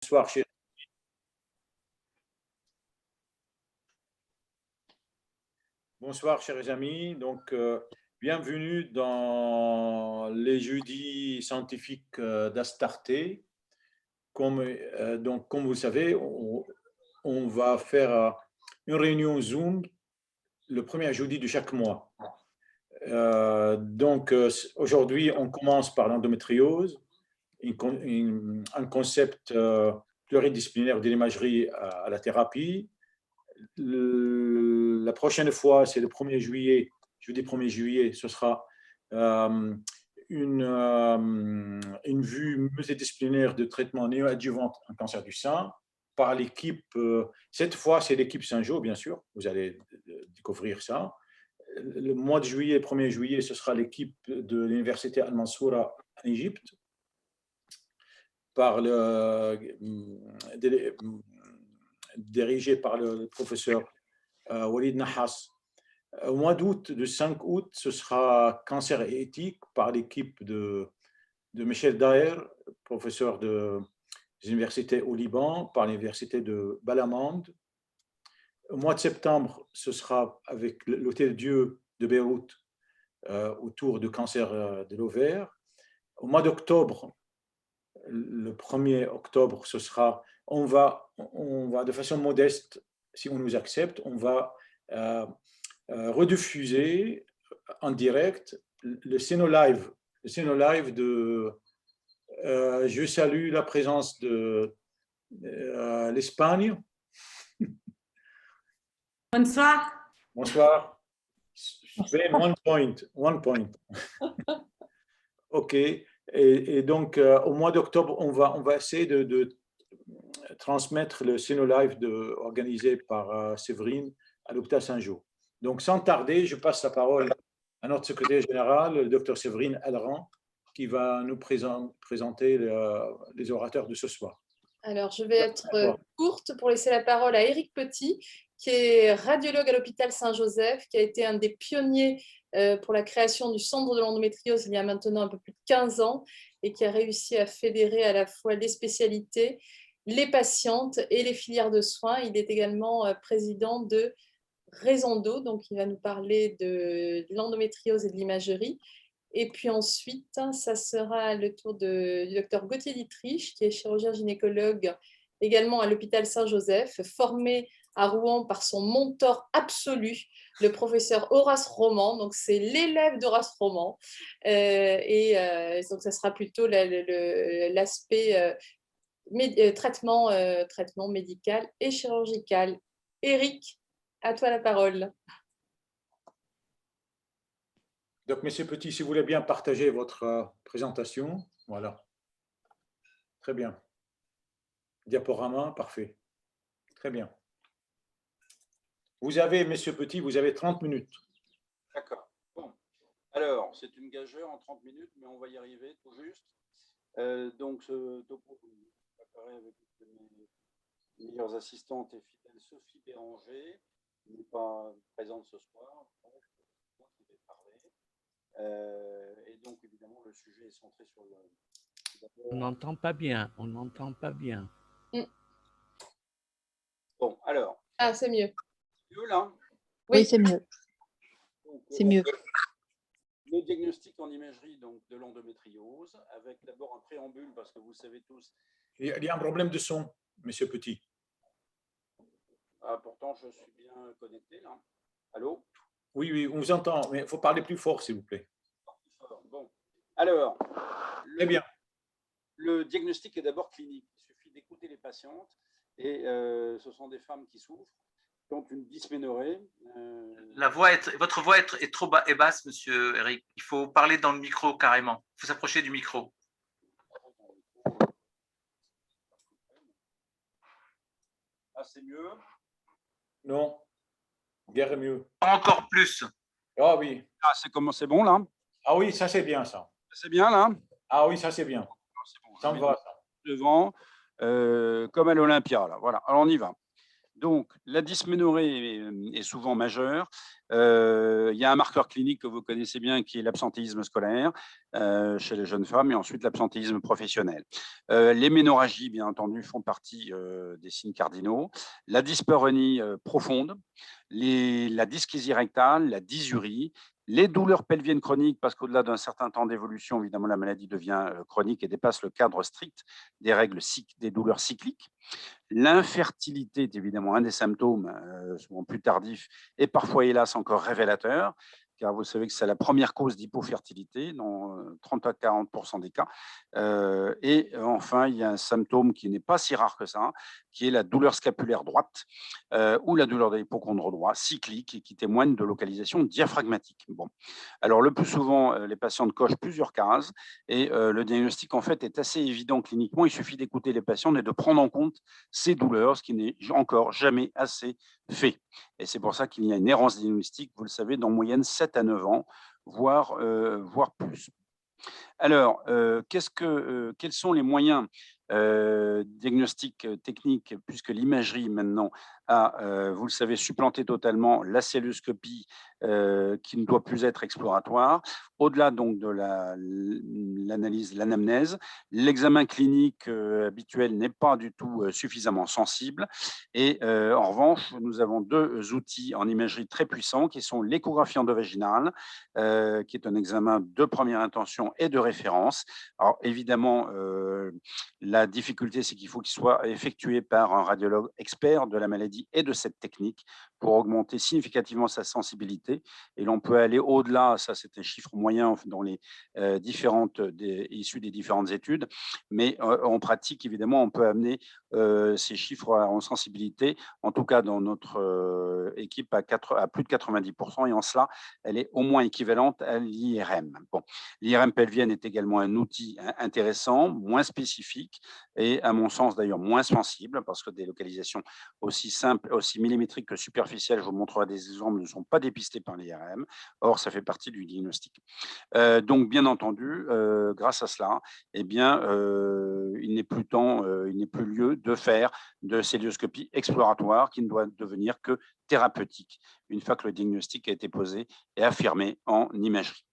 Bonsoir, chers... Bonsoir, chers amis. Donc, bienvenue dans les jeudis scientifiques d'Astarté. Comme vous le savez, on va faire une réunion Zoom le premier jeudi de chaque mois. Aujourd'hui, on commence par l'endométriose, un concept pluridisciplinaire de l'imagerie à la thérapie. La prochaine fois, c'est le 1er juillet, jeudi 1er juillet, ce sera une vue multidisciplinaire de traitement néoadjuvant en cancer du sein par l'équipe, cette fois c'est l'équipe Saint-Jean, bien sûr, vous allez découvrir ça. Le mois de juillet, 1er juillet, ce sera l'équipe de l'université Al-Mansoura en Égypte, dirigé par le professeur Walid Nahas. Au mois d'août, le 5 août, ce sera cancer et éthique par l'équipe de Michel Daher, professeur des universités au Liban, par l'université de Balamande. Au mois de septembre, ce sera avec l'Hôtel Dieu de Beyrouth autour du cancer de l'ovaire. Au mois d'octobre, le 1er octobre, ce sera, on va de façon modeste, si on nous accepte, on va rediffuser en direct le Sénolive de je salue la présence de l'Espagne. Bonsoir. Bonsoir. One point. OK. Et donc, au mois d'octobre, on va essayer de transmettre le Sénolive organisé par Séverine à l'hôpital Saint-Jean. Donc, sans tarder, je passe la parole à notre secrétaire général, le docteur Séverine Alran, qui va nous présenter les orateurs de ce soir. Alors, je vais être courte pour laisser la parole à Éric Petit, qui est radiologue à l'hôpital Saint-Joseph, qui a été un des pionniers pour la création du centre de l'endométriose il y a maintenant un peu plus de 15 ans et qui a réussi à fédérer à la fois les spécialités, les patientes et les filières de soins. Il est également président de Raison-Do, donc il va nous parler de l'endométriose et de l'imagerie. Et puis ensuite, ça sera le tour du docteur Gauthier Dietrich, qui est chirurgien gynécologue également à l'hôpital Saint-Joseph, formé à Rouen par son mentor absolu, le professeur Horace Roman. Donc, c'est l'élève d'Horace Roman. Donc, ça sera plutôt l'aspect traitement médical et chirurgical. Éric, à toi la parole. Donc, Monsieur Petit, si vous voulez bien partager votre présentation. Voilà. Très bien. Diaporama, parfait. Très bien. Vous avez, Monsieur Petit, vous avez 30 minutes. D'accord. Bon. Alors, c'est une gageure en 30 minutes, mais on va y arriver tout juste. Donc, ce topo, je vais préparer avec mes meilleures assistantes et fidèles, Sophie Béranger, qui n'est pas présente ce soir. Donc, moi qui vais parler. Et donc, évidemment, le sujet est centré sur le... On n'entend pas bien, on n'entend pas bien. Bon, alors. Ah, c'est mieux. Mieux là? Oui, c'est mieux. C'est mieux. Le diagnostic en imagerie donc, de l'endométriose, avec d'abord un préambule, parce que vous savez tous. Il y a un problème de son, Monsieur Petit. Ah, pourtant, je suis bien connecté là. Allô? Oui, oui, on vous entend, mais il faut parler plus fort, s'il vous plaît. Bon, alors, très bien. Le diagnostic est d'abord clinique. Il suffit d'écouter les patientes et ce sont des femmes qui souffrent, qui ont une dysménorrhée. Votre voix est trop basse, Monsieur Eric. Il faut parler dans le micro carrément. Il faut s'approcher du micro. Ah, c'est mieux? Non, guère mieux. Encore plus. Ah oui. Ah, c'est bon là? Ah oui, ça c'est bien ça. C'est bien là? Ah oui, ça c'est bien. Bon, ça me va ça. Devant, comme à l'Olympia là. Voilà. Alors on y va. Donc, la dysménorrhée est souvent majeure. Il y a un marqueur clinique que vous connaissez bien qui est l'absentéisme scolaire chez les jeunes femmes et ensuite l'absentéisme professionnel. Les ménorrhagies, bien entendu, font partie des signes cardinaux. La dyspareunie profonde, la dyskésie rectale, la dysurie, les douleurs pelviennes chroniques, parce qu'au-delà d'un certain temps d'évolution, évidemment, la maladie devient chronique et dépasse le cadre strict des règles des douleurs cycliques. L'infertilité est évidemment un des symptômes, souvent plus tardifs et parfois, hélas, encore révélateurs, car vous savez que c'est la première cause d'hypofertilité dans 30 à 40% des cas. Et enfin, il y a un symptôme qui n'est pas si rare que ça, qui est la douleur scapulaire droite ou la douleur de l'hypochondre droit, cyclique, et qui témoigne de localisation diaphragmatique. Bon. Alors, le plus souvent, les patientes cochent plusieurs cases et le diagnostic, en fait, est assez évident cliniquement. Il suffit d'écouter les patients et de prendre en compte ces douleurs, ce qui n'est encore jamais assez fait. Et c'est pour ça qu'il y a une errance diagnostique, vous le savez, d'en moyenne 7 à 9 ans, voire plus. Alors, quels sont les moyens diagnostiques techniques, puisque l'imagerie maintenant a, vous le savez, supplanté totalement la celluloscopie qui ne doit plus être exploratoire. Au-delà donc de l'analyse, l'anamnèse, l'examen clinique habituel n'est pas du tout suffisamment sensible. Et en revanche, nous avons deux outils en imagerie très puissants qui sont l'échographie endovaginale, qui est un examen de première intention et de référence. Alors évidemment, la difficulté, c'est qu'il faut qu'il soit effectué par un radiologue expert de la maladie et de cette technique pour augmenter significativement sa sensibilité. Et l'on peut aller au-delà, ça c'est un chiffre moyen dans les issues des différentes études, mais en pratique, évidemment, on peut amener ces chiffres en sensibilité, en tout cas dans notre équipe à plus de 90%, et en cela, elle est au moins équivalente à l'IRM. Bon, l'IRM pelvienne est également un outil intéressant, moins spécifique et à mon sens d'ailleurs moins sensible, parce que des localisations aussi simples, aussi millimétriques que superficielles, je vous montrerai des exemples, ne sont pas dépistées par l'IRM. Or, ça fait partie du diagnostic. Donc, bien entendu, grâce à cela, eh bien, il n'est plus lieu de faire de celluloscopie exploratoire qui ne doit devenir que thérapeutique, une fois que le diagnostic a été posé et affirmé en imagerie.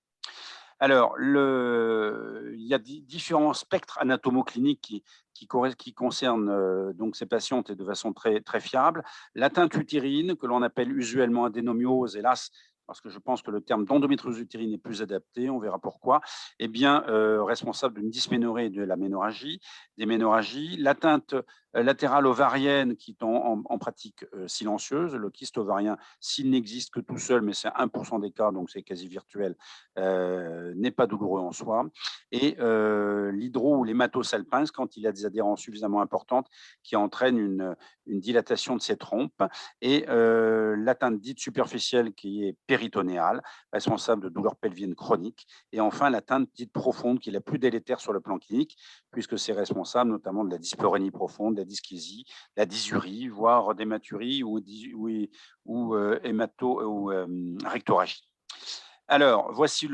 Alors, il y a différents spectres anatomocliniques qui concernent donc ces patientes et de façon très, très fiable. L'atteinte utérine, que l'on appelle usuellement adénomiose, hélas, parce que je pense que le terme d'endométriose utérine est plus adapté, on verra pourquoi, eh bien, responsable d'une dysménorrhée et de la ménorrhagie, des ménorrhagies. L'atteinte latérale ovarienne, qui est en pratique silencieuse. Le kyste ovarien, s'il n'existe que tout seul, mais c'est 1% des cas, donc c'est quasi virtuel, n'est pas douloureux en soi. Et l'hydro ou l'hématosalpinx, quand il y a des adhérences suffisamment importantes qui entraînent une dilatation de ces trompes. Et l'atteinte dite superficielle qui est péritonéale, responsable de douleurs pelviennes chroniques. Et enfin, l'atteinte dite profonde qui est la plus délétère sur le plan clinique, puisque c'est responsable notamment de la dyspareunie profonde, de la dyskésie, la dysurie, voire d'hématurie ou rectorragie. Alors, voici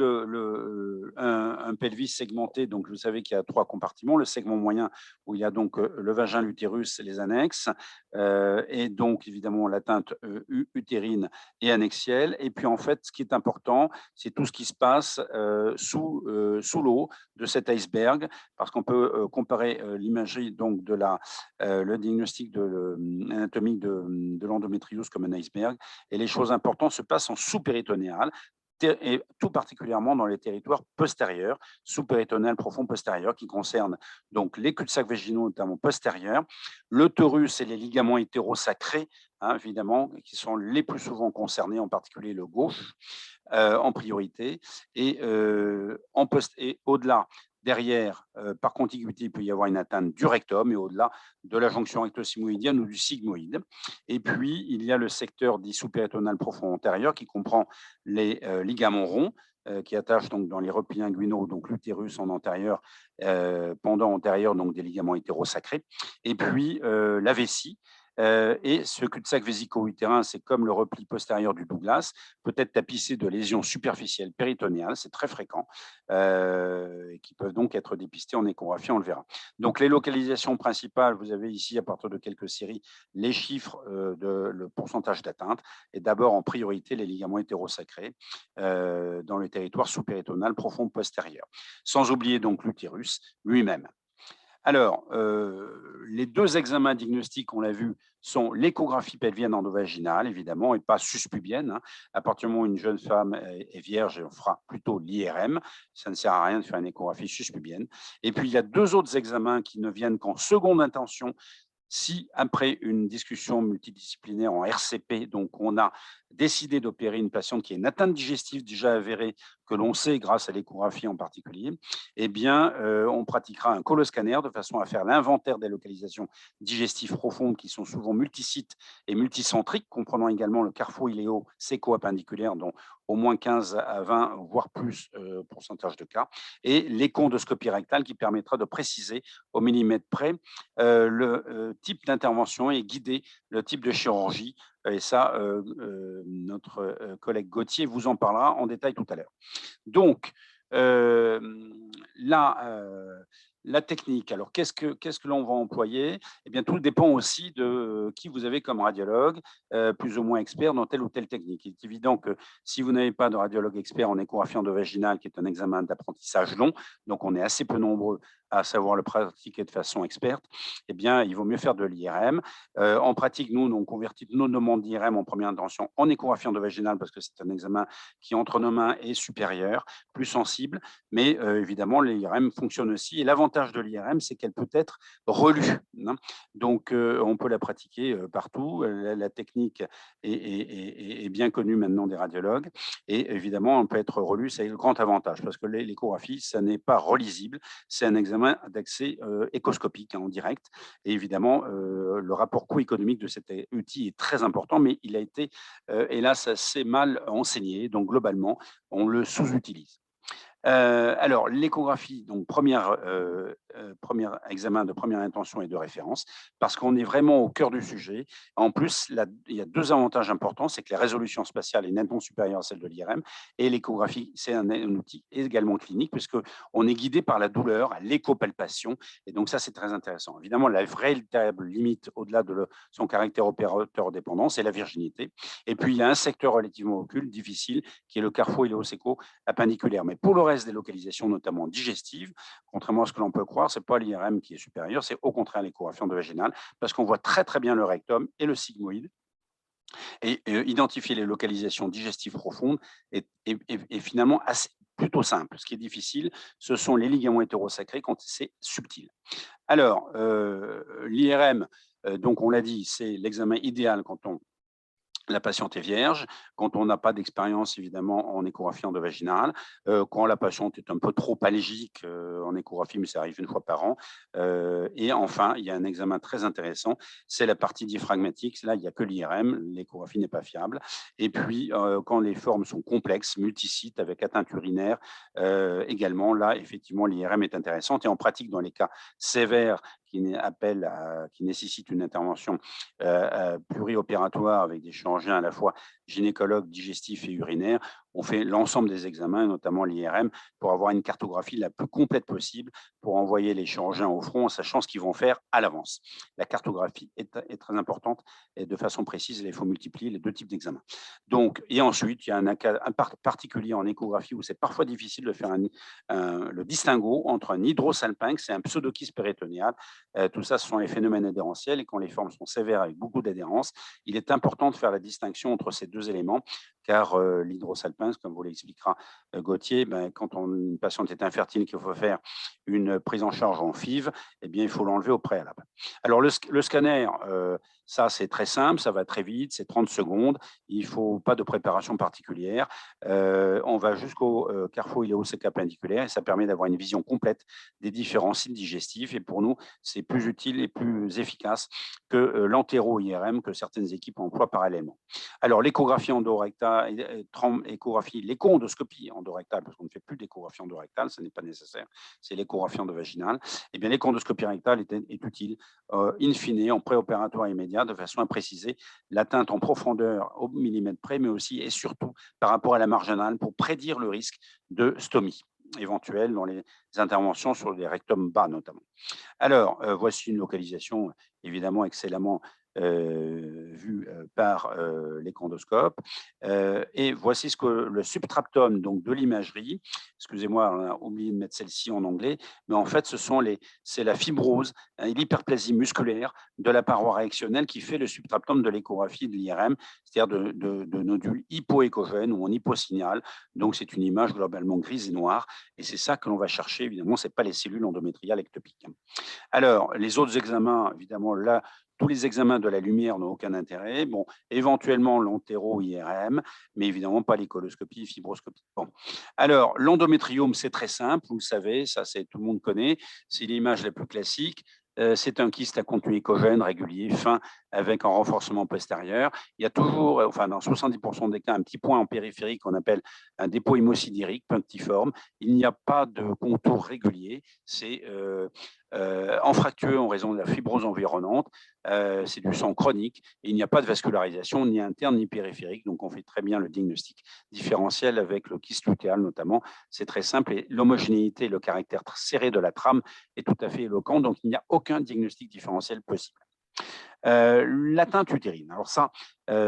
un pelvis segmenté. Donc, vous savez qu'il y a 3 compartiments. Le segment moyen, où il y a donc le vagin, l'utérus et les annexes. Et donc, évidemment, l'atteinte utérine et annexielle. Et puis, en fait, ce qui est important, c'est tout ce qui se passe sous l'eau de cet iceberg, parce qu'on peut comparer l'imagerie donc de le diagnostic anatomique de l'endométriose comme un iceberg. Et les choses importantes se passent en sous-péritonéal, et tout particulièrement dans les territoires postérieurs, sous-péritonéal profond postérieur, qui concernent donc les cul-de-sac vaginaux, notamment postérieurs, l'utérus et les ligaments hétérosacrés, évidemment, qui sont les plus souvent concernés, en particulier le gauche, en priorité, et au-delà. Derrière, par contiguïté, il peut y avoir une atteinte du rectum et au-delà de la jonction recto-sigmoïdienne ou du sigmoïde. Et puis, il y a le secteur dit sous-péritonéal profond antérieur qui comprend les ligaments ronds qui attachent donc dans les replis inguinaux, donc l'utérus en antérieur, pendant antérieur, donc des ligaments hétérosacrés. Et puis, la vessie, Et ce cul-de-sac vésico-utérin, c'est comme le repli postérieur du Douglas, peut être tapissé de lésions superficielles péritonéales, c'est très fréquent, qui peuvent donc être dépistées en échographie, on le verra. Donc les localisations principales, vous avez ici à partir de quelques séries les chiffres le pourcentage d'atteinte, et d'abord en priorité les ligaments hétérosacrés dans le territoire sous-péritonal profond postérieur, sans oublier donc l'utérus lui-même. Alors, les deux examens diagnostiques, on l'a vu, sont l'échographie pelvienne endovaginale, évidemment, et pas suspubienne. Hein. À partir du moment où une jeune femme est vierge, on fera plutôt l'IRM. Ça ne sert à rien de faire une échographie suspubienne. Et puis, il y a deux autres examens qui ne viennent qu'en seconde intention, si après une discussion multidisciplinaire en RCP, donc on a décidé d'opérer une patiente qui a une atteinte digestive déjà avérée, que l'on sait grâce à l'échographie en particulier, eh bien, on pratiquera un coloscanner de façon à faire l'inventaire des localisations digestives profondes qui sont souvent multisites et multicentriques, comprenant également le carrefour iléo-séco-appendiculaire, dont au moins 15 à 20, voire plus, pourcentage de cas, et l'échondoscopie rectale qui permettra de préciser au millimètre près le type d'intervention et guider le type de chirurgie. Et ça, notre collègue Gauthier vous en parlera en détail tout à l'heure. Donc, la technique, alors qu'est-ce que l'on va employer? Eh bien, tout dépend aussi de qui vous avez comme radiologue, plus ou moins expert dans telle ou telle technique. Il est évident que si vous n'avez pas de radiologue expert en échographie endovaginale, qui est un examen d'apprentissage long, donc on est assez peu nombreux à savoir le pratiquer de façon experte, eh bien, il vaut mieux faire de l'IRM. En pratique, nous, on convertit nos demandes d'IRM en première intention en échographie endovaginale parce que c'est un examen qui, entre nos mains, est supérieur, plus sensible, mais évidemment, l'IRM fonctionne aussi. Et l'avantage de l'IRM, c'est qu'elle peut être relue. Hein. Donc, on peut la pratiquer partout. La technique est bien connue maintenant des radiologues. Et évidemment, on peut être relue, c'est le grand avantage parce que l'échographie, ça n'est pas relisible, c'est un examen d'accès échoscopique en direct. Et évidemment, le rapport coût-économique de cet outil est très important, mais il a été, hélas, assez mal enseigné. Donc, globalement, on le sous-utilise. Alors, l'échographie, donc premier examen de première intention et de référence, parce qu'on est vraiment au cœur du sujet. En plus, il y a deux avantages importants, c'est que la résolution spatiale est nettement supérieure à celle de l'IRM, et l'échographie, c'est un outil également clinique, puisqu'on est guidé par la douleur, à l'échopalpation, et donc ça, c'est très intéressant. Évidemment, la véritable limite, au-delà de son caractère opérateur dépendant, c'est la virginité. Et puis, il y a un secteur relativement occulte, difficile, qui est le carrefour iléo-séco-appendiculaire. Mais pour le reste des localisations, notamment digestives, contrairement à ce que l'on peut croire, ce n'est pas l'IRM qui est supérieur, c'est au contraire l'échographie endovaginale, parce qu'on voit très très bien le rectum et le sigmoïde. Et identifier les localisations digestives profondes est finalement plutôt simple. Ce qui est difficile, ce sont les ligaments hétérosacrés quand c'est subtil. Alors, l'IRM, donc on l'a dit, c'est l'examen idéal quand la patiente est vierge, quand on n'a pas d'expérience évidemment en échographie endovaginale, quand la patiente est un peu trop allergique en échographie, mais ça arrive une fois par an. Et enfin, il y a un examen très intéressant, c'est la partie diaphragmatique. Là, il n'y a que l'IRM, l'échographie n'est pas fiable. Et puis, quand les formes sont complexes, multisites, avec atteinte urinaire, également, là, effectivement, l'IRM est intéressante. Et en pratique, dans les cas sévères qui nécessitent une intervention pluriopératoire avec des chirurgiens à la fois gynécologues, digestifs et urinaires, on fait l'ensemble des examens, notamment l'IRM, pour avoir une cartographie la plus complète possible pour envoyer les chirurgiens au front en sachant ce qu'ils vont faire à l'avance. La cartographie est très importante et de façon précise, il faut multiplier les deux types d'examens. Donc, et ensuite, il y a un cas particulier en échographie où c'est parfois difficile de faire le distinguo entre un hydrosalpinx et un pseudokyste péritonéal. Tout ça, ce sont les phénomènes adhérentiels et quand les formes sont sévères avec beaucoup d'adhérence, il est important de faire la distinction entre ces deux éléments car l'hydrosalpinx, comme vous l'expliquera Gauthier, quand une patiente est infertile et qu'il faut faire une prise en charge en FIV, eh bien, il faut l'enlever au préalable. Alors, le scanner, ça, c'est très simple, ça va très vite, c'est 30 secondes, il ne faut pas de préparation particulière. On va jusqu'au carrefour iléo-séco-appendiculaire et ça permet d'avoir une vision complète des différents sites digestifs et pour nous, c'est plus utile et plus efficace que l'entéro-IRM que certaines équipes emploient parallèlement. Alors, l'échographie endorectale échographie, l'écho-endoscopie endorectale, parce qu'on ne fait plus d'échographie endorectale, ce n'est pas nécessaire, c'est l'échographie endovaginale, eh bien l'écho-endoscopie rectale est utile, in fine, en préopératoire immédiat, de façon à préciser l'atteinte en profondeur au millimètre près, mais aussi et surtout par rapport à la marginale pour prédire le risque de stomie éventuelle dans les interventions sur les rectums bas notamment. Alors, voici une localisation évidemment excellemment vue par l'échoendoscope. Et voici ce que le subtractum donc, de l'imagerie, excusez-moi, on a oublié de mettre celle-ci en anglais, mais en fait, c'est la fibrose et l'hyperplasie musculaire de la paroi réactionnelle qui fait le subtractum de l'échographie de l'IRM, c'est-à-dire de nodules hypoéchogènes ou en hyposignal. Donc, c'est une image globalement grise et noire. Et c'est ça que l'on va chercher, évidemment, ce n'est pas les cellules endométriales ectopiques. Alors, les autres examens, évidemment, là, tous les examens de la lumière n'ont aucun intérêt. Bon, éventuellement l'entéro-IRM, mais évidemment pas les coloscopies, fibroscopies. Bon. Alors, l'endométriome, c'est très simple, vous le savez, ça, tout le monde connaît. C'est l'image la plus classique. C'est un kyste à contenu échogène régulier, fin, avec un renforcement postérieur. Il y a toujours, enfin dans 70% des cas, un petit point en périphérie qu'on appelle un dépôt hémocidérique punctiforme. Il n'y a pas de contour régulier. C'est anfractueux en raison de la fibrose environnante. C'est du sang chronique et il n'y a pas de vascularisation ni interne ni périphérique. Donc, on fait très bien le diagnostic différentiel avec le kyste lutéal notamment. C'est très simple et l'homogénéité et le caractère serré de la trame est tout à fait éloquent. Donc, il n'y a aucun diagnostic différentiel possible. L'atteinte utérine. Alors ça,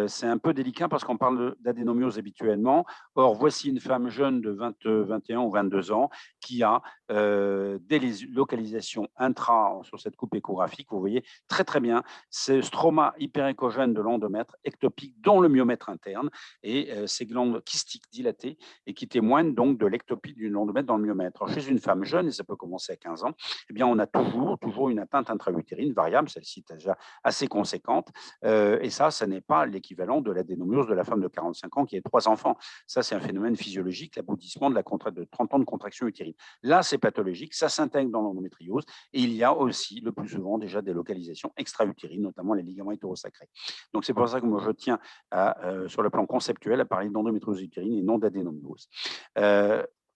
c'est un peu délicat parce qu'on parle d'adénomiose habituellement. Or, voici une femme jeune de 21 ou 22 ans qui a des localisations intra sur cette coupe échographique. Vous voyez très très bien ce stroma hyperéchogène de l'endomètre ectopique dans le myomètre interne et ces glandes kystiques dilatées et qui témoignent donc de l'ectopie du endomètre dans le myomètre. Alors, chez une femme jeune, et ça peut commencer à 15 ans, eh bien, on a toujours une atteinte intra-utérine variable, celle-ci est déjà assez conséquente. Et ça n'est pas l'équivalent de l'adénomiose de la femme de 45 ans qui a 3 enfants. Ça, c'est un phénomène physiologique, l'aboutissement de 30 ans de contraction utérine. Là, c'est pathologique, ça s'intègre dans l'endométriose et il y a aussi le plus souvent déjà des localisations extra-utérines, notamment les ligaments hétérosacrés. Donc, c'est pour ça que moi, je tiens sur le plan conceptuel à parler d'endométriose utérine et non d'adénomiose.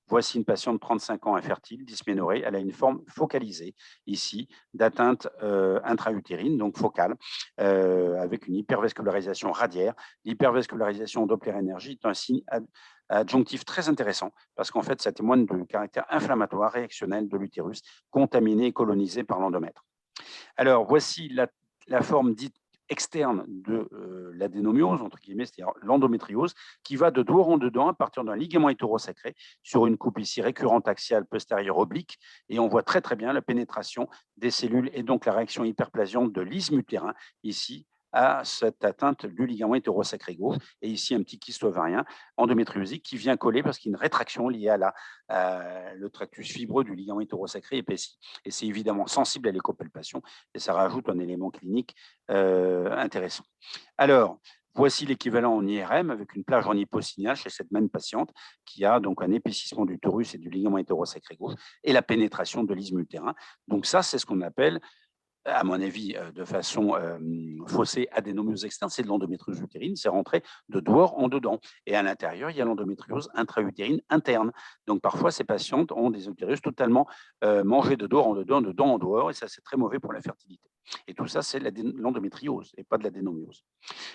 Voici une patiente de 35 ans infertile, dysménorrhée. Elle a une forme focalisée ici d'atteinte intra-utérine, donc focale, avec une hypervascularisation radiaire. L'hypervascularisation Doppler énergie est un signe adjonctif très intéressant parce qu'en fait, ça témoigne du caractère inflammatoire réactionnel de l'utérus contaminé et colonisé par l'endomètre. Alors, voici la forme dite externe de l'adénomiose, entre guillemets, c'est-à-dire l'endométriose, qui va de dehors en dedans à partir d'un ligament hétérosacré sur une coupe ici récurrente axiale postérieure oblique, et on voit très très bien la pénétration des cellules et donc la réaction hyperplasiante de l'isthme utérin ici à cette atteinte du ligament hétérosacré gauche, et ici un petit kyste ovarien endométriosique qui vient coller parce qu'il y a une rétraction liée à le tractus fibreux du ligament hétérosacré épaissi. Et c'est évidemment sensible à l'échopalpation, et ça rajoute un élément clinique intéressant. Alors, voici l'équivalent en IRM avec une plage en hyposignal chez cette même patiente qui a donc un épaississement du torus et du ligament hétérosacré gauche et la pénétration de l'isthme utérin. Donc ça, c'est ce qu'on appelle, à mon avis, de façon faussée, adénomiose externe, c'est de l'endométriose utérine, c'est rentré de dehors en dedans. Et à l'intérieur, il y a l'endométriose intra-utérine interne. Donc parfois, ces patientes ont des utérus totalement mangés de dehors en dedans, de dedans en dehors, et ça, c'est très mauvais pour la fertilité. Et tout ça, c'est l'endométriose et pas de l'adénomiose.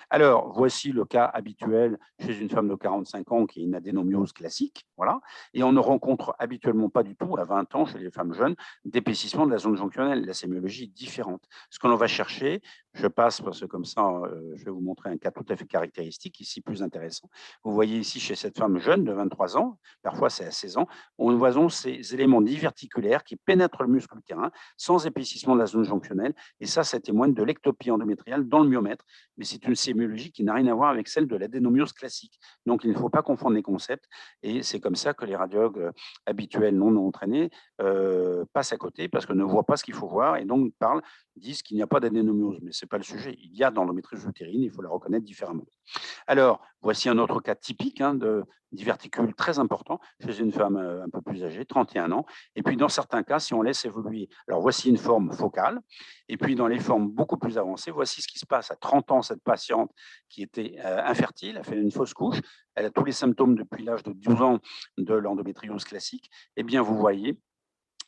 Alors, voici le cas habituel chez une femme de 45 ans qui est une adénomiose classique, voilà, et on ne rencontre habituellement pas du tout, à 20 ans, chez les femmes jeunes, d'épaississement de la zone jonctionnelle. La sémiologie est différente. Ce que l'on va chercher, je passe parce que comme ça, je vais vous montrer un cas tout à fait caractéristique, ici plus intéressant. Vous voyez ici chez cette femme jeune de 23 ans, parfois c'est à 16 ans, on voit ces éléments diverticulaires qui pénètrent le muscle utérin sans épaississement de la zone jonctionnelle, et ça témoigne de l'ectopie endométriale dans le myomètre, mais c'est une sémiologie qui n'a rien à voir avec celle de l'adénomiose classique. Donc, il ne faut pas confondre les concepts, et c'est comme ça que les radiologues habituels non entraînés passent à côté parce qu'ils ne voient pas ce qu'il faut voir, et donc disent qu'il n'y a pas d'adénomiose, mais ce n'est pas le sujet. Il y a dans l'endométriose utérine, il faut la reconnaître différemment. Alors, Voici un autre cas typique de diverticule très important chez une femme un peu plus âgée, 31 ans. Et puis, dans certains cas, si on laisse évoluer, alors voici une forme focale. Et puis, dans les formes beaucoup plus avancées, voici ce qui se passe à 30 ans. Cette patiente qui était infertile, a fait une fausse couche. Elle a tous les symptômes depuis l'âge de 12 ans de l'endométriose classique. Eh bien, vous voyez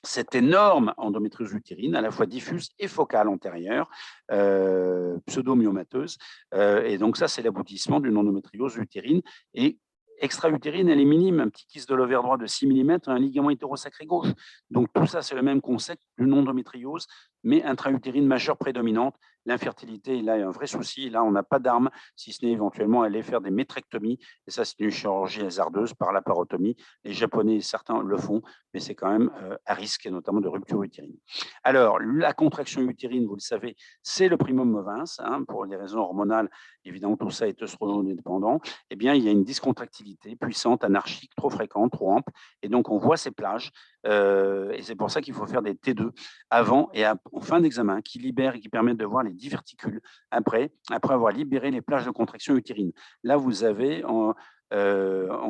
cette énorme endométriose utérine, à la fois diffuse et focale antérieure, pseudomyomateuse. Et donc ça, c'est l'aboutissement d'une endométriose utérine. Et extra-utérine, elle est minime, un petit kyste de l'ovaire droit de 6 mm, un ligament hétérosacré gauche. Donc tout ça, c'est le même concept d'une endométriose, mais intra-utérine majeure prédominante. L'infertilité, là, est un vrai souci. Là, on n'a pas d'arme, si ce n'est éventuellement aller faire des métrectomies. Et ça, c'est une chirurgie hasardeuse par la parotomie. Les Japonais, certains le font, mais c'est quand même à risque, et notamment de rupture utérine. Alors, la contraction utérine, vous le savez, c'est le primum movens, pour des raisons hormonales. Évidemment, tout ça est œstrogène-dépendant. Eh bien, il y a une discontractilité puissante, anarchique, trop fréquente, trop ample. Et donc, on voit ces plages. Et c'est pour ça qu'il faut faire des T2 avant et en fin d'examen qui libèrent et qui permettent de voir les diverticules après avoir libéré les plages de contraction utérine. Là, vous avez en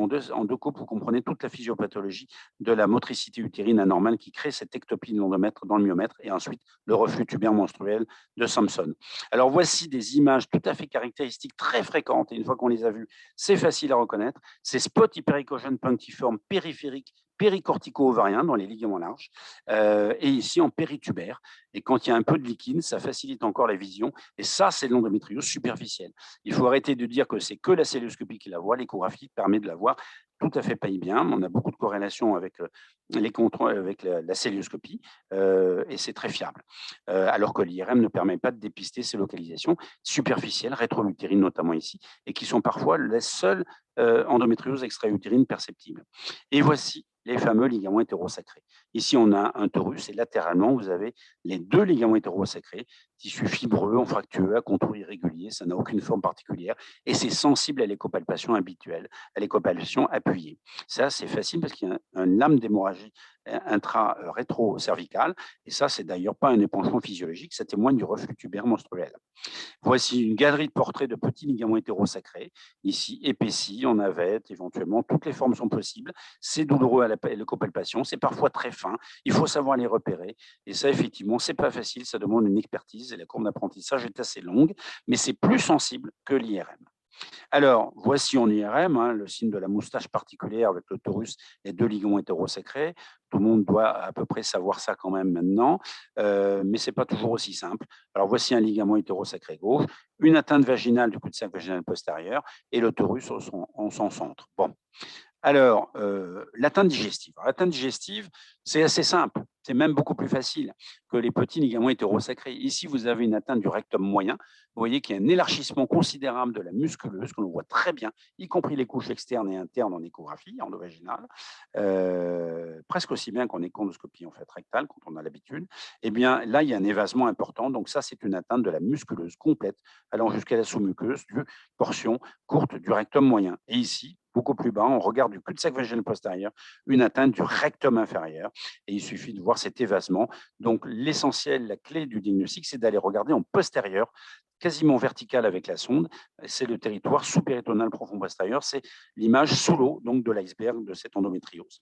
deux coupes, vous comprenez toute la physiopathologie de la motricité utérine anormale qui crée cette ectopie de l'endomètre dans le myomètre et ensuite le reflux tubaire menstruel de Sampson. Alors voici des images tout à fait caractéristiques, très fréquentes, et une fois qu'on les a vues, c'est facile à reconnaître. Ces spots hypericogènes punctiformes périphériques péricortico-ovarien dans les ligaments larges, et ici en péritubère. Et quand il y a un peu de liquide, ça facilite encore la vision. Et ça, c'est l'endométriose superficielle. Il faut arrêter de dire que c'est que la celluloscopie qui la voit. L'échographie permet de la voir tout à fait bien. On a beaucoup de corrélations avec les contrôles, avec la celluloscopie, et c'est très fiable. Alors que l'IRM ne permet pas de dépister ces localisations superficielles, rétro-utérines notamment ici, et qui sont parfois les seules endométrioses extra-utérines perceptibles. Et voici les fameux ligaments hétérosacrés. Ici, on a un torus et latéralement, vous avez les deux ligaments hétérosacrés, tissu fibreux, enfractueux, à contour irrégulier, ça n'a aucune forme particulière et c'est sensible à l'écopalpation habituelle, à l'écopalpation appuyée. Ça, c'est facile parce qu'il y a une lame d'hémorragie intra-rétro-cervicale et ça, c'est d'ailleurs pas un épanchement physiologique, ça témoigne du reflux tubaire menstruel. Voici une galerie de portraits de petits ligaments hétérosacrés, ici épaissis, en navette, éventuellement, toutes les formes sont possibles. C'est douloureux à l'écopalpation, c'est parfois très fin, il faut savoir les repérer. Et ça, effectivement, c'est pas facile, ça demande une expertise et la courbe d'apprentissage est assez longue, mais c'est plus sensible que l'IRM. Alors, voici en IRM le signe de la moustache particulière avec le torus et deux ligaments hétérosacrés. Tout le monde doit à peu près savoir ça quand même maintenant, mais ce n'est pas toujours aussi simple. Alors, voici un ligament hétérosacré gauche, une atteinte vaginale du cul-de-sac vaginal postérieur et le torus en son centre. Bon. Alors, l'atteinte digestive. L'atteinte digestive, c'est assez simple. C'est même beaucoup plus facile que les petits ligaments hétérosacrés. Ici, vous avez une atteinte du rectum moyen. Vous voyez qu'il y a un élargissement considérable de la musculeuse, que l'on voit très bien, y compris les couches externes et internes en échographie endovaginale, presque aussi bien qu'en échonoscopie en fait, rectale, quand on a l'habitude. Eh bien, là, il y a un évasement important. Donc ça, c'est une atteinte de la musculeuse complète, allant jusqu'à la sous-muqueuse, du portion courte du rectum moyen. Et ici, beaucoup plus bas, on regarde du cul-de-sac vaginal postérieur, une atteinte du rectum inférieur. Et il suffit de voir cet évasement. Donc, l'essentiel, la clé du diagnostic, c'est d'aller regarder en postérieur, quasiment vertical avec la sonde. C'est le territoire sous-péritonal profond postérieur. C'est l'image sous l'eau, donc de l'iceberg de cette endométriose.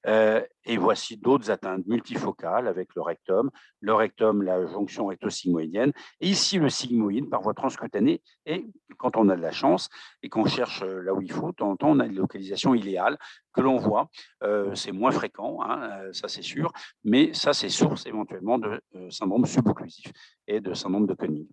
Et voici d'autres atteintes multifocales avec le rectum, la jonction recto-sigmoïdienne, et ici le sigmoïde par voie transcutanée. Et quand on a de la chance et qu'on cherche là où il faut, de temps en temps, on a des localisations iléales que l'on voit. C'est moins fréquent, ça c'est sûr, mais ça c'est source éventuellement de syndrome subocclusif et de syndrome de Koenig.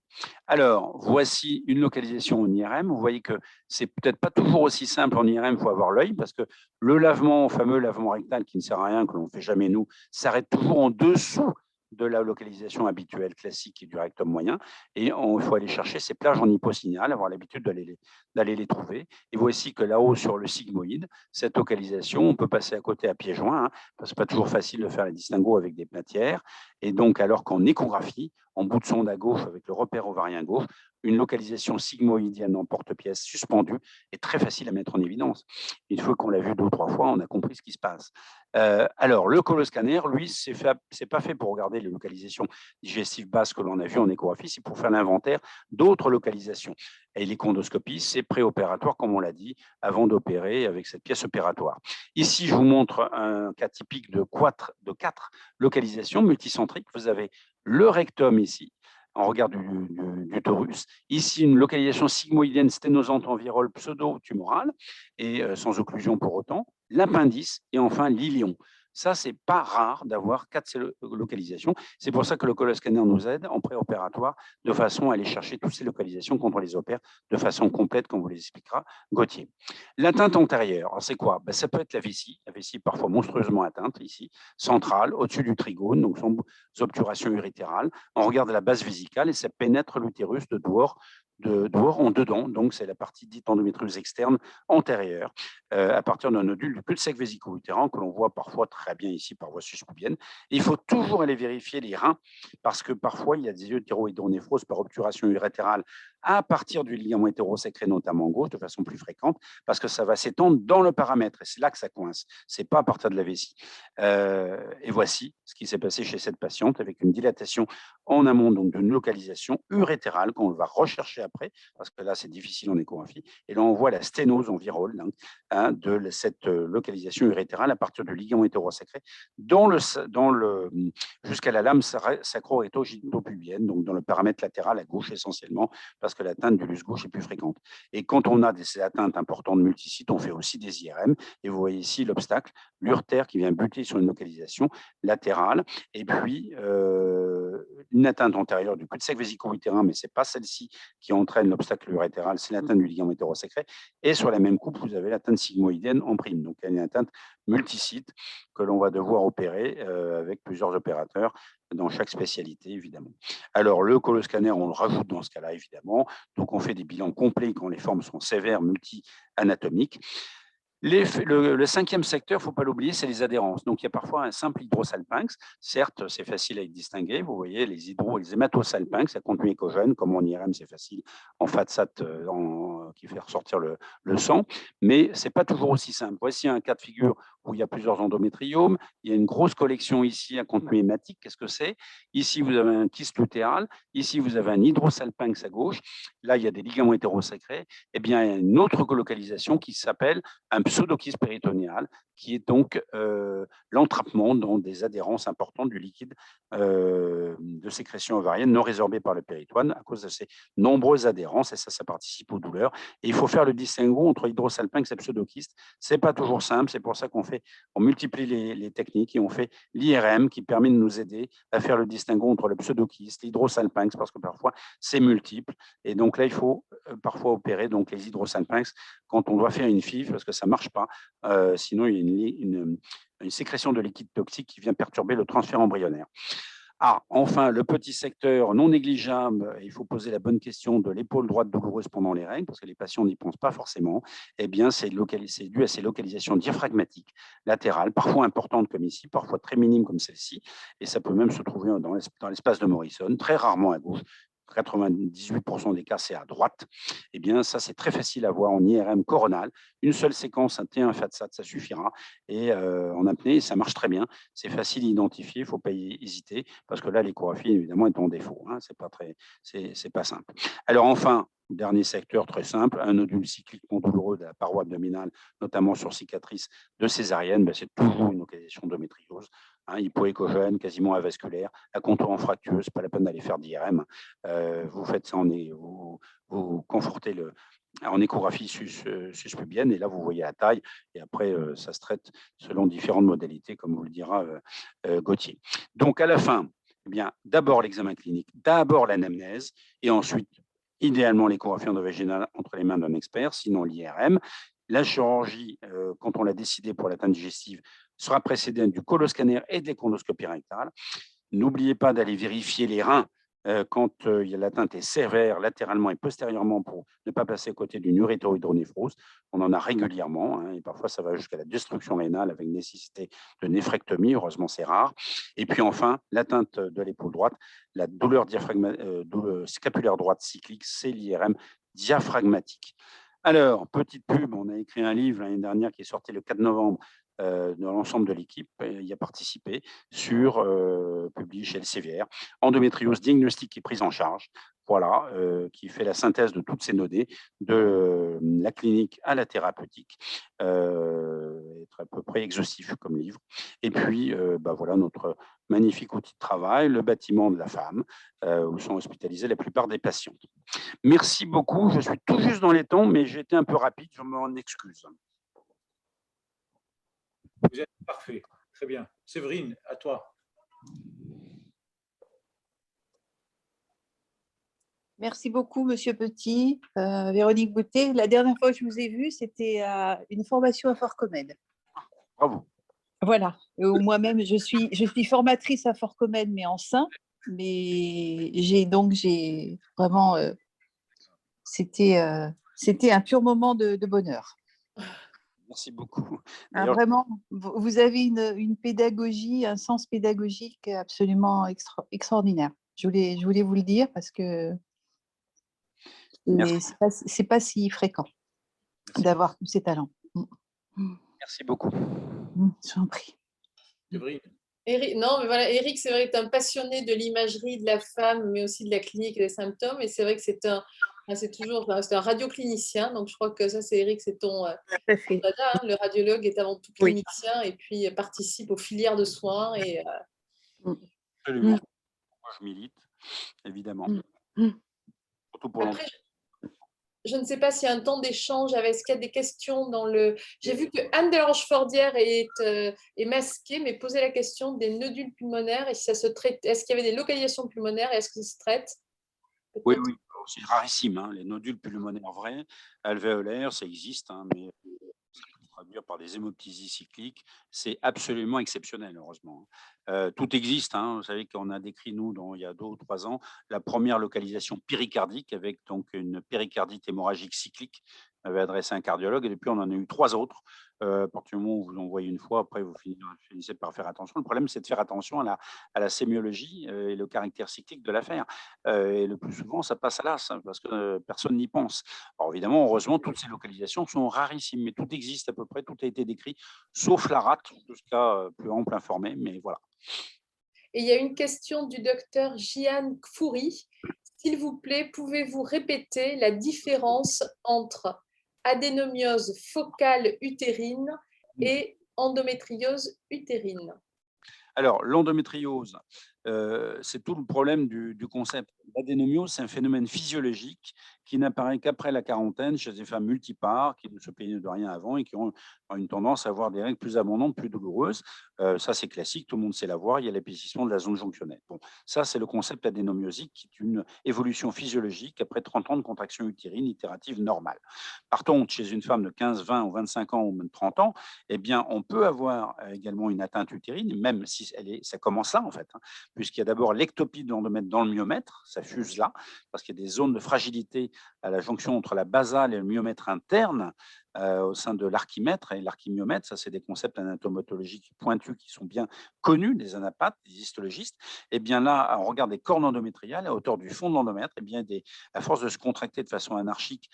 Alors, voici une localisation en IRM. Vous voyez que c'est peut-être pas toujours aussi simple en IRM, il faut avoir l'œil, parce que le lavement, fameux lavement rectal qui ne sert à rien, que l'on ne fait jamais nous, s'arrête toujours en dessous de la localisation habituelle classique et du rectum moyen. Et il faut aller chercher ces plages en hyposignal, avoir l'habitude d'aller les trouver. Et voici que là-haut, sur le sigmoïde, cette localisation, on peut passer à côté à pieds joints, parce que ce n'est pas toujours facile de faire les distinguos avec des matières. Et donc, alors qu'en échographie, en bout de sonde à gauche avec le repère ovarien gauche, une localisation sigmoïdienne en porte-pièce suspendue est très facile à mettre en évidence. Une fois qu'on l'a vu 2 ou 3 fois, on a compris ce qui se passe. Alors, le coloscanner, lui, c'est pas fait pour regarder les localisations digestives basses que l'on a vues en échographie, c'est pour faire l'inventaire d'autres localisations. Et l'échondoscopie, c'est préopératoire, comme on l'a dit, avant d'opérer avec cette pièce opératoire. Ici, je vous montre un cas typique de 4 localisations multicentriques. Vous avez le rectum ici, en regard du torus. Ici, une localisation sigmoïdienne sténosante en virole pseudo-tumorale et sans occlusion pour autant. L'appendice et enfin l'ilion. Ça, c'est pas rare d'avoir 4 localisations. C'est pour ça que le coloscanner nous aide en préopératoire de façon à aller chercher toutes ces localisations quand on les opère de façon complète, comme vous l'expliquera Gauthier. L'atteinte antérieure, c'est quoi? Ça peut être la vessie parfois monstrueusement atteinte ici, centrale, au-dessus du trigone, donc sans obturation urétérale. On regarde la base vésicale et ça pénètre l'utérus de dehors en dedans, donc c'est la partie dite endométriose externe antérieure, à partir d'un nodule du cul-de-sac vésico-utérin que l'on voit parfois très bien ici par voie suspubienne. Et il faut toujours aller vérifier les reins parce que parfois il y a des utéro-hydronéphroses par obturation urétérale à partir du ligament hétérosacré, notamment gauche, de façon plus fréquente, parce que ça va s'étendre dans le paramètre et c'est là que ça coince. C'est pas à partir de la vessie. Et voici ce qui s'est passé chez cette patiente avec une dilatation en amont donc d'une localisation urétérale qu'on va rechercher après, parce que là c'est difficile en échographie. Et là on voit la sténose en virole de cette localisation urétérale à partir du ligament hétérosacré jusqu'à la lame sacro-rétro-gynécopubienne, donc dans le paramètre latéral à gauche essentiellement, parce que l'atteinte du lus gauche est plus fréquente. Et quand on a ces atteintes importantes de multisites, on fait aussi des IRM. Et vous voyez ici l'obstacle, l'urtère qui vient buter sur une localisation latérale. Et puis, une atteinte antérieure du cul-de-sac vésico-utérin, mais ce n'est pas celle-ci qui entraîne l'obstacle urétéral, c'est l'atteinte du ligament hétérosacré. Et sur la même coupe, vous avez l'atteinte sigmoïdienne en prime. Donc, il y a une atteinte multisite que l'on va devoir opérer avec plusieurs opérateurs dans chaque spécialité, évidemment. Alors, le coloscanner, on le rajoute dans ce cas-là, évidemment. Donc, on fait des bilans complets quand les formes sont sévères, multi-anatomiques. Le 5e secteur, il ne faut pas l'oublier, c'est les adhérences. Donc, il y a parfois un simple hydrosalpinx. Certes, c'est facile à distinguer. Vous voyez, les hématosalpinx, à contenu écogène, comme en IRM, c'est facile, en FATSAT, qui fait ressortir le sang. Mais ce n'est pas toujours aussi simple. Voici un cas de figure où il y a plusieurs endométriomes. Il y a une grosse collection ici, un contenu hématique. Qu'est-ce que c'est? Ici, vous avez un kyste lutéal. Ici, vous avez un hydrosalpinx à gauche. Là, il y a des ligaments hétérosacrés. Eh bien, il y a une autre colocalisation qui s'appelle un pseudokyste péritonéal, qui est donc l'entrappement dans des adhérences importantes du liquide de sécrétion ovarienne non résorbé par le péritoine à cause de ces nombreuses adhérences, et ça participe aux douleurs. Et il faut faire le distinguo entre hydrosalpinx et pseudokyste. Ce n'est pas toujours simple, c'est pour ça on multiplie les techniques et on fait l'IRM qui permet de nous aider à faire le distinguo entre le pseudokyste, l'hydrosalpinx, parce que parfois c'est multiple. Et donc là, il faut parfois opérer donc les hydrosalpinx quand on doit faire une FIV, parce que ça ne marche pas. Sinon, il y a une sécrétion de liquide toxique qui vient perturber le transfert embryonnaire. Enfin, le petit secteur non négligeable, il faut poser la bonne question de l'épaule droite douloureuse pendant les règles, parce que les patients n'y pensent pas forcément. Eh bien, c'est dû à ces localisations diaphragmatiques latérales, parfois importantes comme ici, parfois très minimes comme celle-ci, et ça peut même se trouver dans l'espace de Morrison, très rarement à gauche. 98% des cas, c'est à droite. Eh bien, ça, c'est très facile à voir en IRM coronal. Une seule séquence, un T1 FATSAT, ça suffira. Et en apnée, ça marche très bien. C'est facile à identifier, il ne faut pas hésiter, parce que là, l'échographie, évidemment, est en défaut. C'est pas simple. Alors, enfin, dernier secteur très simple, un nodule cycliquement douloureux de la paroi abdominale, notamment sur cicatrice de césarienne, c'est toujours une localisation d'endométriose. Hypoéchogène, quasiment avasculaire, à contour fractueux, ce n'est pas la peine d'aller faire d'IRM. Vous faites ça, vous confortez en échographie suspubienne, et là, vous voyez la taille, et après, ça se traite selon différentes modalités, comme vous le dira Gauthier. Donc, à la fin, eh bien, d'abord l'examen clinique, d'abord l'anamnèse, et ensuite, idéalement, l'échographie endovaginale entre les mains d'un expert, sinon l'IRM. La chirurgie, quand on l'a décidé pour l'atteinte digestive, sera précédée du coloscanner et des colonoscopies rectales. N'oubliez pas d'aller vérifier les reins quand l'atteinte est sévère latéralement et postérieurement pour ne pas passer à côté d'une urétero-hydronéphrose. On en a régulièrement, hein, et parfois ça va jusqu'à la destruction rénale avec nécessité de néphrectomie. Heureusement, c'est rare. Et puis enfin, l'atteinte de l'épaule droite, la douleur scapulaire droite cyclique, c'est l'IRM diaphragmatique. Alors, petite pub, on a écrit un livre l'année dernière qui est sorti le 4 novembre dans l'ensemble de l'équipe, y a participé, publié chez Elsevier, endométriose diagnostique et prise en charge, voilà, qui fait la synthèse de toutes ces données, de la clinique à la thérapeutique, être à peu près exhaustif comme livre. Et puis, voilà notre magnifique outil de travail, le bâtiment de la femme, où sont hospitalisés la plupart des patientes. Merci beaucoup, je suis tout juste dans les temps, mais j'ai été un peu rapide, je m'en excuse. Vous êtes parfait, très bien. Séverine, à toi. Merci beaucoup, Monsieur Petit. Véronique Boutet, la dernière fois que je vous ai vu, c'était à une formation à Fort Comède. Bravo. Voilà. Moi-même, je suis formatrice à Fort Comède, mais en sein. Mais j'ai vraiment... c'était un pur moment de bonheur. Merci beaucoup. Vraiment, vous avez une pédagogie, un sens pédagogique absolument extraordinaire. Je voulais vous le dire parce que c'est pas si fréquent d'avoir tous ces talents. Merci beaucoup. Je vous en prie. Eric, non, mais voilà, Eric, c'est vrai que tu es un passionné de l'imagerie de la femme, mais aussi de la clinique et des symptômes. Et c'est vrai que c'est un radioclinicien. Donc, je crois que ça, c'est Eric, c'est ton dada, hein. Le radiologue est avant tout clinicien et puis participe aux filières de soins. Et, Absolument. Moi, je milite, évidemment. Surtout pour après, je ne sais pas s'il y a un temps d'échange, est-ce qu'il y a des questions dans le... J'ai vu que Anne Delange-Fordière est masquée, mais posait la question des nodules pulmonaires et si ça se traite. Est-ce qu'il y avait des localisations pulmonaires et est-ce que ça se traite? Oui, c'est rarissime, hein, les nodules pulmonaires vrais, alvéolaires, ça existe, hein, mais ça peut se traduire par des hémoptysies cycliques, c'est absolument exceptionnel, heureusement. Tout existe, hein, vous savez qu'on a décrit, nous, il y a 2 ou 3 ans, la première localisation péricardique avec donc une péricardite hémorragique cyclique. On avait adressé un cardiologue et depuis, on en a eu 3 autres. À partir du moment où vous en voyez une fois, après, vous finissez par faire attention. Le problème, c'est de faire attention à la sémiologie et le caractère cyclique de l'affaire. Et le plus souvent, ça passe à l'as parce que personne n'y pense. Alors évidemment, heureusement, toutes ces localisations sont rarissimes, mais tout existe à peu près, tout a été décrit, sauf la rate, jusqu'à plus ample informé, mais voilà. Et il y a une question du docteur Jian Kfouri. S'il vous plaît, pouvez-vous répéter la différence entre adénomiose focale utérine et endométriose utérine? Alors, l'endométriose, c'est tout le problème du concept. L'adénomiose, c'est un phénomène physiologique qui n'apparaît qu'après la quarantaine chez des femmes multipares qui ne se plaignaient de rien avant et qui ont une tendance à avoir des règles plus abondantes, plus douloureuses. Ça, c'est classique, tout le monde sait l'avoir. Il y a l'épaississement de la zone jonctionnelle. Bon, ça, c'est le concept adénomiosique qui est une évolution physiologique après 30 ans de contraction utérine itérative normale. Par contre, chez une femme de 15, 20 ou 25 ans ou même 30 ans, eh bien, on peut avoir également une atteinte utérine, même si ça commence là, en fait, hein, puisqu'il y a d'abord l'ectopie de l'endomètre dans le myomètre, ça fuse là, parce qu'il y a des zones de fragilité à la jonction entre la basale et le myomètre interne au sein de l'archimètre et l'archimyomètre. Ça, c'est des concepts anatomologiques pointus qui sont bien connus des anapathes, des histologistes. Et bien là, on regarde des cornes endométriales à hauteur du fond de l'endomètre, et bien à force de se contracter de façon anarchique,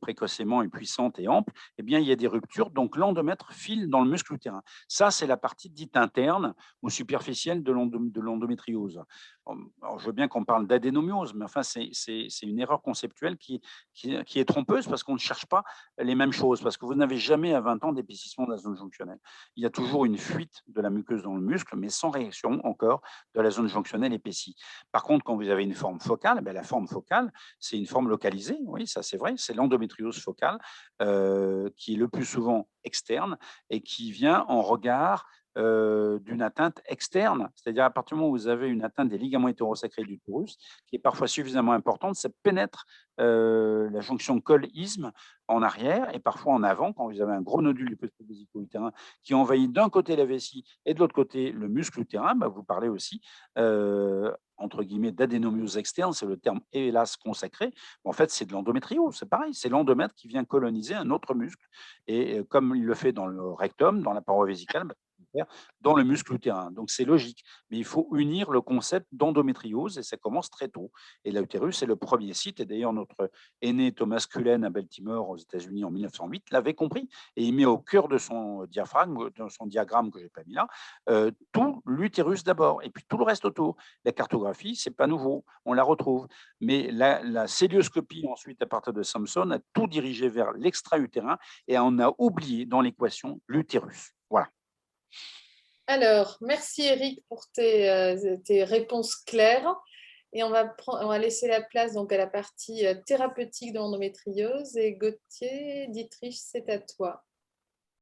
précocement et puissante et ample, eh bien, il y a des ruptures. Donc, l'endomètre file dans le muscle utérin. Ça, c'est la partie dite interne ou superficielle de l'endométriose. Alors, je veux bien qu'on parle d'adénomiose, mais enfin, c'est une erreur conceptuelle qui est trompeuse parce qu'on ne cherche pas les mêmes choses, parce que vous n'avez jamais à 20 ans d'épaississement de la zone jonctionnelle. Il y a toujours une fuite de la muqueuse dans le muscle, mais sans réaction encore de la zone jonctionnelle épaissie. Par contre, quand vous avez une forme focale, la forme focale, c'est une forme localisée, oui, ça c'est vrai, c'est l'endométriose focale qui est le plus souvent externe et qui vient en regard d'une atteinte externe, c'est-à-dire à partir du moment où vous avez une atteinte des ligaments hétérosacrés du l'utérus, qui est parfois suffisamment importante, ça pénètre la jonction col-isthme en arrière et parfois en avant, quand vous avez un gros nodule du petit vésico-utérin qui envahit d'un côté la vessie et de l'autre côté le muscle utérin, bah, vous parlez aussi entre guillemets d'adénomyose externe, c'est le terme hélas consacré. En fait, c'est de l'endométriose, c'est pareil, c'est l'endomètre qui vient coloniser un autre muscle. Et comme il le fait dans le rectum, dans la paroi vésicale, bah, dans le muscle utérin. Donc c'est logique, mais il faut unir le concept d'endométriose et ça commence très tôt. Et l'utérus, c'est le premier site. Et d'ailleurs, notre aîné Thomas Cullen à Baltimore, aux États-Unis, en 1908, l'avait compris et il met au cœur de son diaphragme, de son diagramme que j'ai pas mis là, tout l'utérus d'abord et puis tout le reste autour. La cartographie, c'est pas nouveau, on la retrouve. Mais la célioscopie, ensuite, à partir de Samson, a tout dirigé vers l'extra-utérin et on a oublié dans l'équation l'utérus. Voilà. Alors, merci Eric pour tes réponses claires. Et on va laisser la place donc à la partie thérapeutique de l'endométriose. Et Gauthier, Dietrich, c'est à toi.